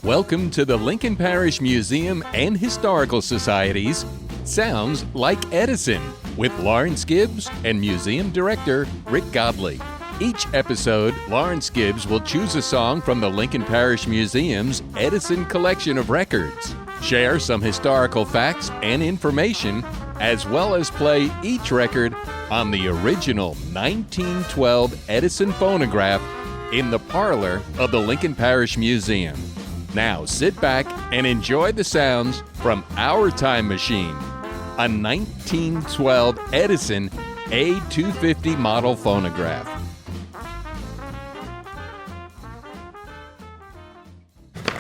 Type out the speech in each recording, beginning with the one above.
Welcome to the Lincoln Parish Museum and Historical Society's Sounds Like Edison with Lawrence Gibbs and Museum Director Rick Godley. Each episode, Lawrence Gibbs will choose a song from the Lincoln Parish Museum's Edison collection of records, share some historical facts and information, as well as play each record on the original 1912 Edison Phonograph in the parlor of the Lincoln Parish Museum. Now sit back and enjoy the sounds from our time machine, a 1912 Edison A-250 Model Phonograph.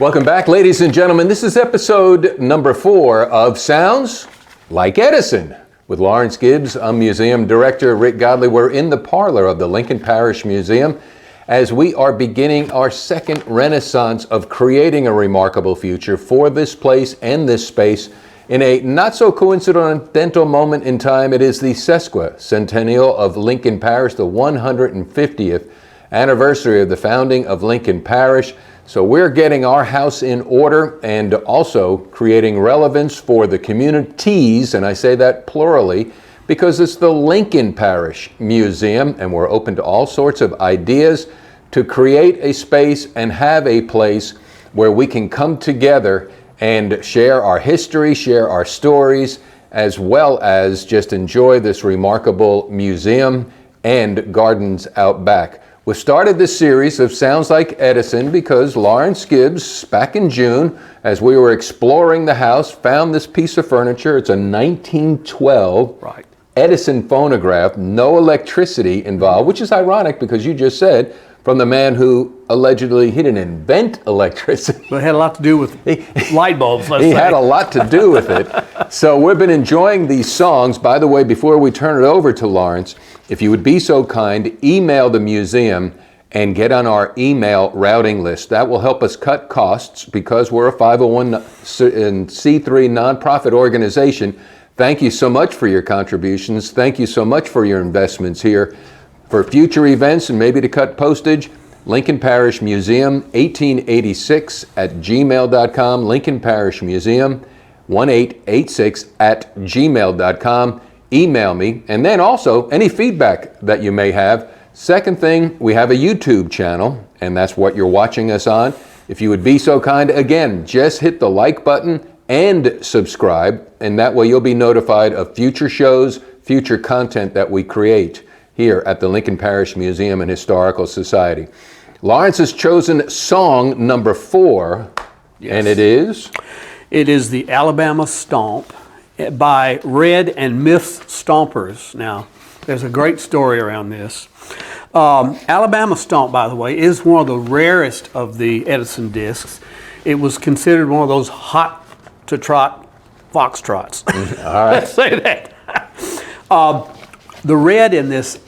Welcome back, ladies and gentlemen. This is episode number 4 of Sounds Like Edison. With Lawrence Gibbs, I'm Museum Director Rick Godley. We're in the parlor of the Lincoln Parish Museum as we are beginning our second renaissance of creating a remarkable future for this place and this space. In a not so coincidental moment in time, it is the sesquicentennial of Lincoln Parish, the 150th anniversary of the founding of Lincoln Parish. So we're getting our house in order and also creating relevance for the communities, and I say that plurally, because it's the Lincoln Parish Museum, and we're open to all sorts of ideas to create a space and have a place where we can come together and share our history, share our stories, as well as just enjoy this remarkable museum and gardens out back. We started this series of Sounds Like Edison because Lawrence Gibbs, back in June, as we were exploring the house, found this piece of furniture. It's a 1912 Edison phonograph, no electricity involved, which is ironic because you just said from the man who allegedly he didn't invent electricity. But it had a lot to do with light bulbs, let's say. He had a lot to do with it. So we've been enjoying these songs. By the way, before we turn it over to Lawrence, if you would be so kind, email the museum and get on our email routing list. That will help us cut costs because we're a 501c3 nonprofit organization. Thank you so much for your contributions. Thank you so much for your investments here. For future events and maybe to cut postage, Lincoln Parish Museum 1886 at gmail.com, Lincoln Parish Museum 1886 at gmail.com. Email me, and then also any feedback that you may have. Second thing, we have a YouTube channel, and that's what you're watching us on. If you would be so kind, again, just hit the like button and subscribe, and that way you'll be notified of future shows, future content that we create here at the Lincoln Parish Museum and Historical Society. Lawrence has chosen song number 4, yes. And it is? It is the Alabama Stomp by Red and Myth Stompers. Now, there's a great story around this. Alabama Stomp, by the way, is one of the rarest of the Edison discs. It was considered one of those hot to trot foxtrots. All right. Let's say that. The red in this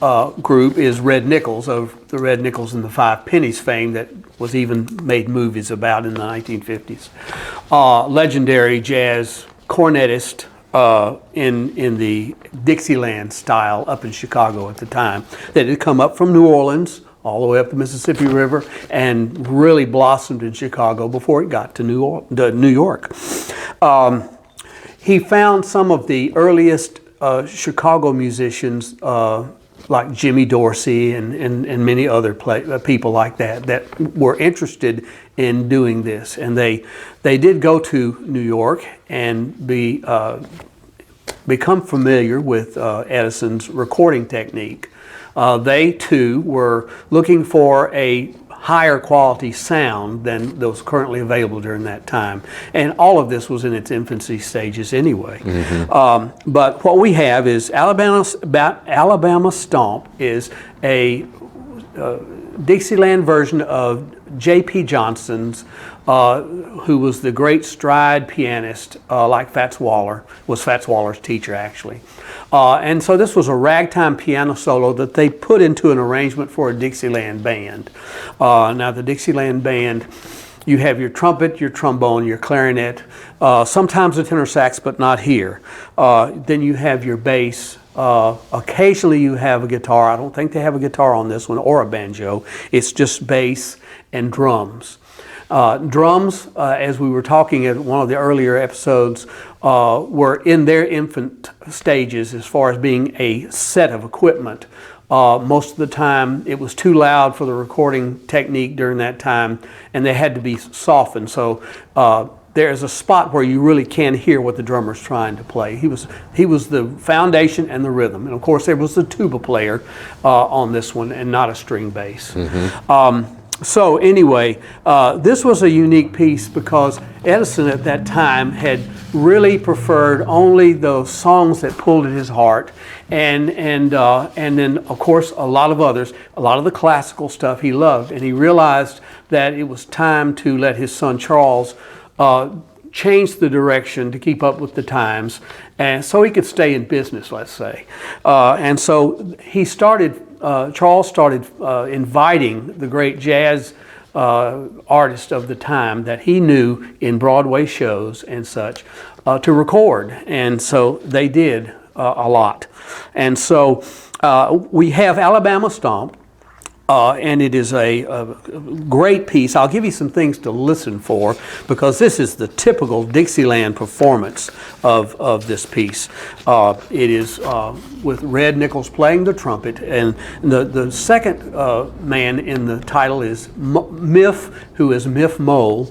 group is Red Nichols, of the Red Nichols and the Five Pennies fame that was even made movies about in the 1950s. Legendary jazz cornetist in the Dixieland style up in Chicago at the time, that had come up from New Orleans all the way up the Mississippi River and really blossomed in Chicago before it got to New York. He found some of the earliest Chicago musicians like Jimmy Dorsey and many other people like that were interested in doing this, and they did go to New York and become familiar with Edison's recording technique. They too were looking for a higher quality sound than those currently available during that time. And all of this was in its infancy stages anyway. Mm-hmm. But what we have is Alabama Stomp is a Dixieland version of J.P. Johnson's, who was the great stride pianist like Fats Waller, was Fats Waller's teacher actually. And so this was a ragtime piano solo that they put into an arrangement for a Dixieland band. Now the Dixieland band, you have your trumpet, your trombone, your clarinet, sometimes a tenor sax, but not here. Then you have your bass, Occasionally you have a guitar. I don't think they have a guitar on this one, or a banjo. It's just bass and drums. Drums, as we were talking at one of the earlier episodes, were in their infant stages as far as being a set of equipment. Most of the time it was too loud for the recording technique during that time, and they had to be softened. So there's a spot where you really can hear what the drummer's trying to play. He was the foundation and the rhythm. And of course there was the tuba player on this one, and not a string bass. So anyway, this was a unique piece because Edison at that time had really preferred only those songs that pulled at his heart, and then of course a lot of others, a lot of the classical stuff he loved, and he realized that it was time to let his son Charles change the direction to keep up with the times, and so he could stay in business, let's say. And so he started. Charles started inviting the great jazz artists of the time that he knew in Broadway shows and such to record, and so they did a lot. And so we have Alabama Stomp, and it is a great piece. I'll give you some things to listen for, because this is the typical Dixieland performance of this piece. It is with Red Nichols playing the trumpet, and the second man in the title is Miff, who is Miff Mole.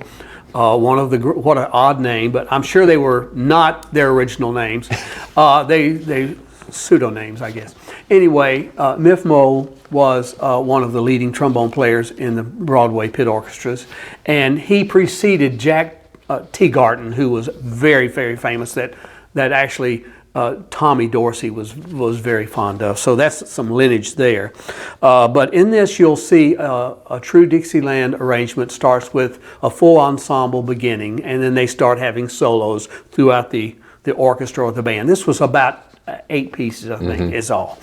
One of the, what an odd name, but I'm sure they were not their original names. They pseudonames, I guess. Anyway, Miff Mole was one of the leading trombone players in the Broadway pit orchestras, and he preceded Jack Teagarden, who was very, very famous, that actually Tommy Dorsey was very fond of. So that's some lineage there. But in this you'll see a true Dixieland arrangement starts with a full ensemble beginning, and then they start having solos throughout the orchestra or the band. This was about 8 pieces, I think, is all.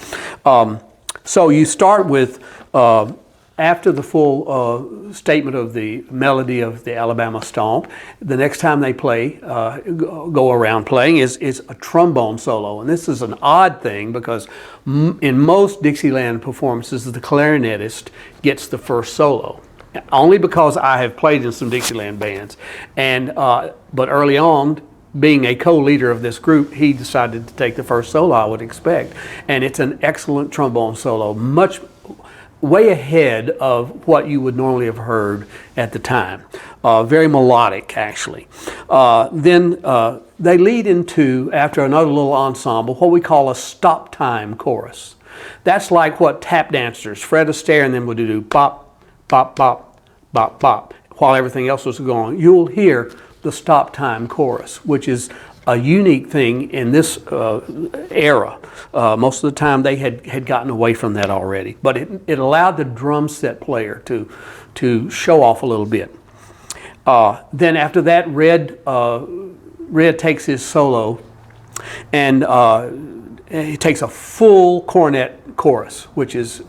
So you start with, after the full statement of the melody of the Alabama Stomp, the next time they play, go around playing, is a trombone solo. And this is an odd thing because in most Dixieland performances, the clarinetist gets the first solo. Only because I have played in some Dixieland bands. And, but early on, being a co-leader of this group, he decided to take the first solo, I would expect. And it's an excellent trombone solo, way ahead of what you would normally have heard at the time. Very melodic, actually. Then they lead into, after another little ensemble, what we call a stop time chorus. That's like what tap dancers, Fred Astaire and them would do, bop, bop, bop, bop, bop, while everything else was going on. You'll hear the stop time chorus, which is a unique thing in this era. Most of the time they had gotten away from that already, but it allowed the drum set player to show off a little bit. Then after that, Red takes his solo, and he takes a full cornet chorus, which is,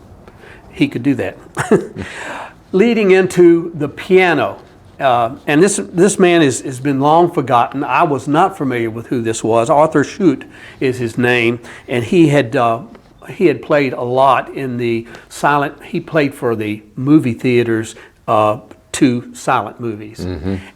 he could do that. Leading into the piano. And this man has been long forgotten. I was not familiar with who this was. Arthur Shute is his name, and he had played a lot in the silent. He played for the movie theaters, 2 silent movies,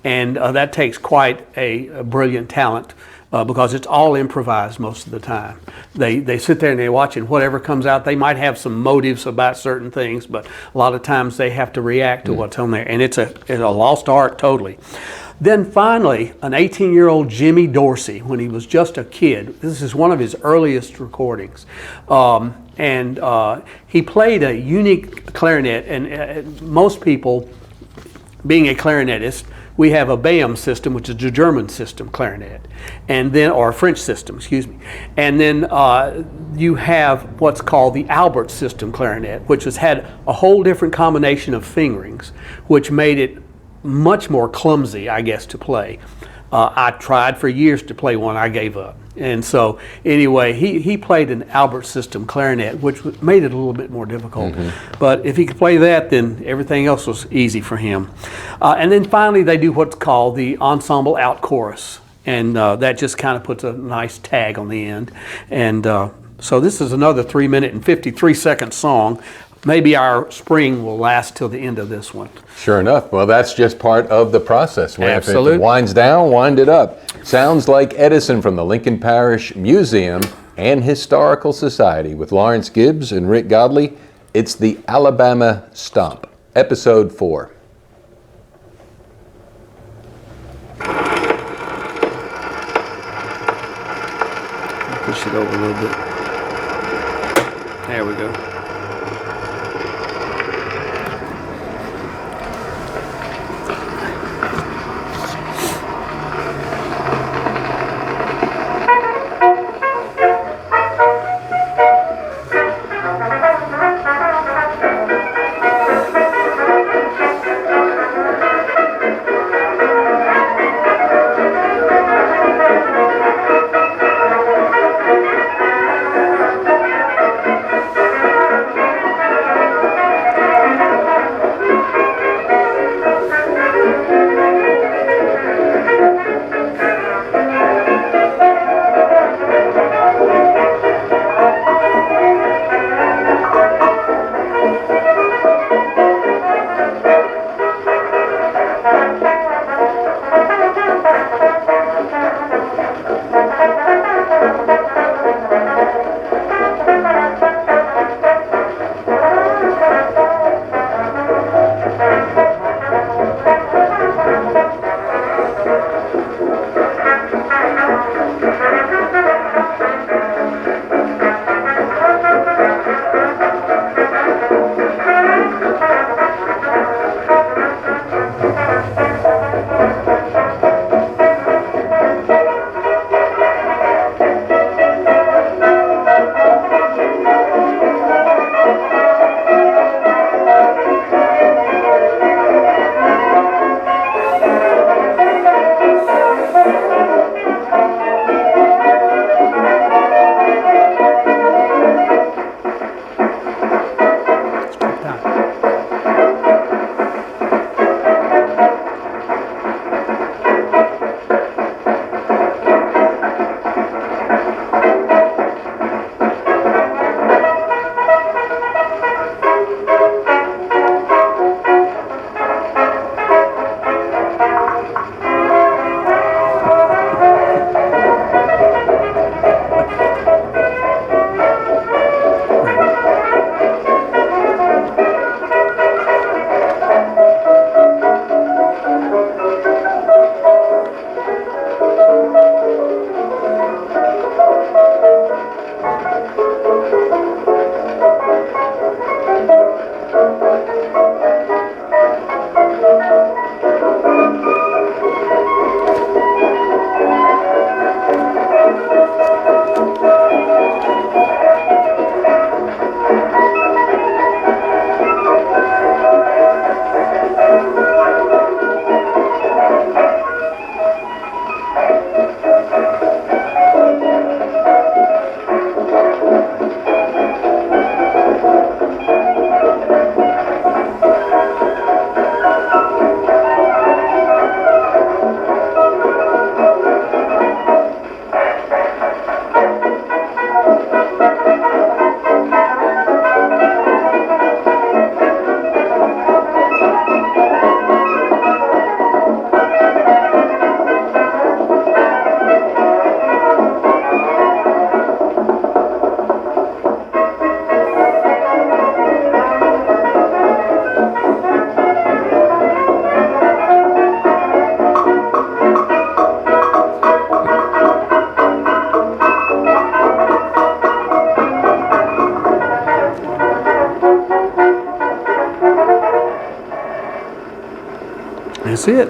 and that takes quite a brilliant talent. Because it's all improvised most of the time. They sit there and they watch, and whatever comes out, they might have some motives about certain things, but a lot of times they have to react to what's on there, and it's a lost art totally. Then finally, an 18-year-old Jimmy Dorsey, when he was just a kid, this is one of his earliest recordings, and he played a unique clarinet, and most people, being a clarinetist, we have a BAM system, which is a German system clarinet, and then, or a French system, excuse me. And then you have what's called the Albert system clarinet, which has had a whole different combination of fingerings, which made it much more clumsy, I guess, to play. I tried for years to play one, I gave up. And so anyway, he played an Albert system clarinet, which made it a little bit more difficult. But if he could play that, then everything else was easy for him. And then finally they do what's called the ensemble out chorus. And that just kind of puts a nice tag on the end. And So this is another 3-minute and 53-second song. Maybe our spring will last till the end of this one. Sure enough. Well, that's just part of the process. Absolutely. If it winds down, wind it up. Sounds Like Edison from the Lincoln Parish Museum and Historical Society with Lawrence Gibbs and Rick Godley. It's the Alabama Stomp, Episode 4. Push it over a little bit. There we go. That's it.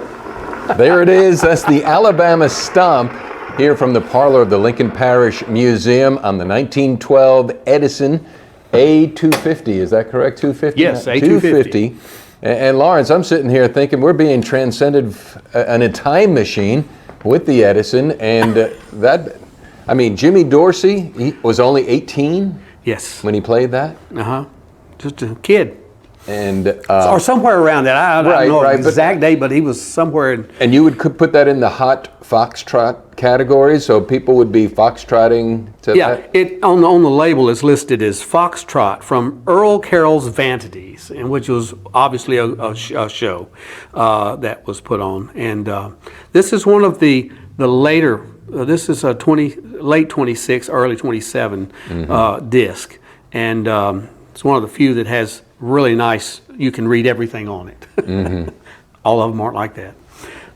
There it is. That's the Alabama Stomp here from the parlor of the Lincoln Parish Museum on the 1912 Edison A-250. Is that correct? 250? Yes, A-250. And Lawrence, I'm sitting here thinking we're being transcended in a time machine with the Edison, and Jimmy Dorsey, he was only 18 Yes. when he played that. Just a kid. And or somewhere around that. I don't know the exact date, but he was somewhere. And you would put that in the hot foxtrot category, so people would be foxtrotting to that? It on the label is listed as Foxtrot from Earl Carroll's Vanities, and which was obviously a show that was put on. And this is one of the later. This is a late 26, early 27 disc, and it's one of the few that has really nice. You can read everything on it. All of them aren't like that.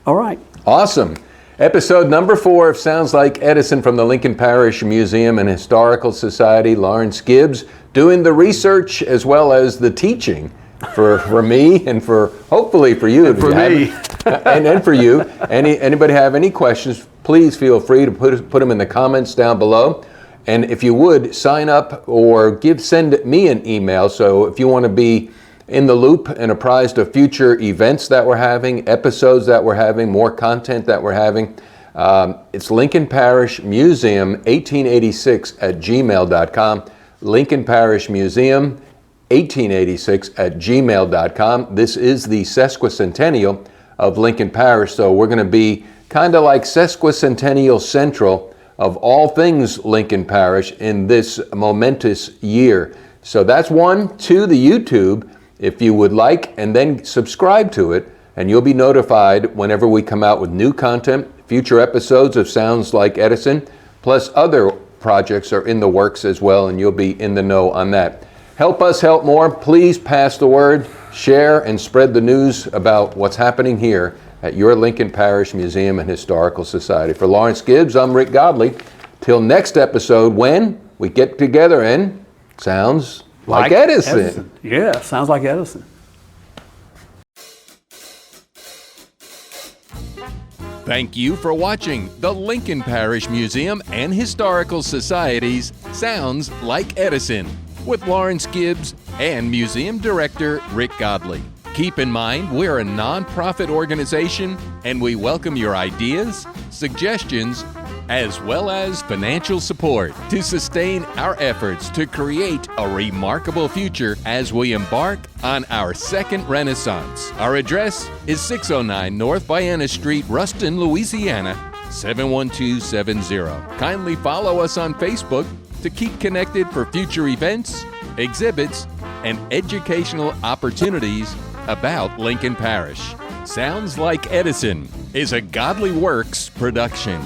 All right. Awesome. Episode number 4 of Sounds Like Edison from the Lincoln Parish Museum and Historical Society. Lawrence Gibbs doing the research as well as the teaching for me and for hopefully for you. And for me. and for you. Anybody have any questions, please feel free to put them in the comments down below. And if you would, sign up or send me an email. So if you want to be in the loop and apprised of future events that we're having, episodes that we're having, more content that we're having, it's Lincoln Parish Museum 1886 at gmail.com. Lincoln Parish Museum 1886 at gmail.com. This is the sesquicentennial of Lincoln Parish, so we're going to be kind of like sesquicentennial central of all things Lincoln Parish in this momentous year. So that's one. To the YouTube, if you would like, and then subscribe to it, and you'll be notified whenever we come out with new content. Future episodes of Sounds Like Edison, plus other projects are in the works as well, and you'll be in the know on that. Help us help more. Please pass the word, share, and spread the news about what's happening here at your Lincoln Parish Museum and Historical Society. For Lawrence Gibbs, I'm Rick Godley. Till next episode, when we get together and Sounds Like Edison. Yeah, sounds like Edison. Thank you for watching the Lincoln Parish Museum and Historical Society's Sounds Like Edison with Lawrence Gibbs and Museum Director Rick Godley. Keep in mind, we're a nonprofit organization and we welcome your ideas, suggestions, as well as financial support to sustain our efforts to create a remarkable future as we embark on our second renaissance. Our address is 609 North Vienna Street, Ruston, Louisiana, 71270. Kindly follow us on Facebook to keep connected for future events, exhibits, and educational opportunities about Lincoln Parish. Sounds Like Edison is a Godly Works production.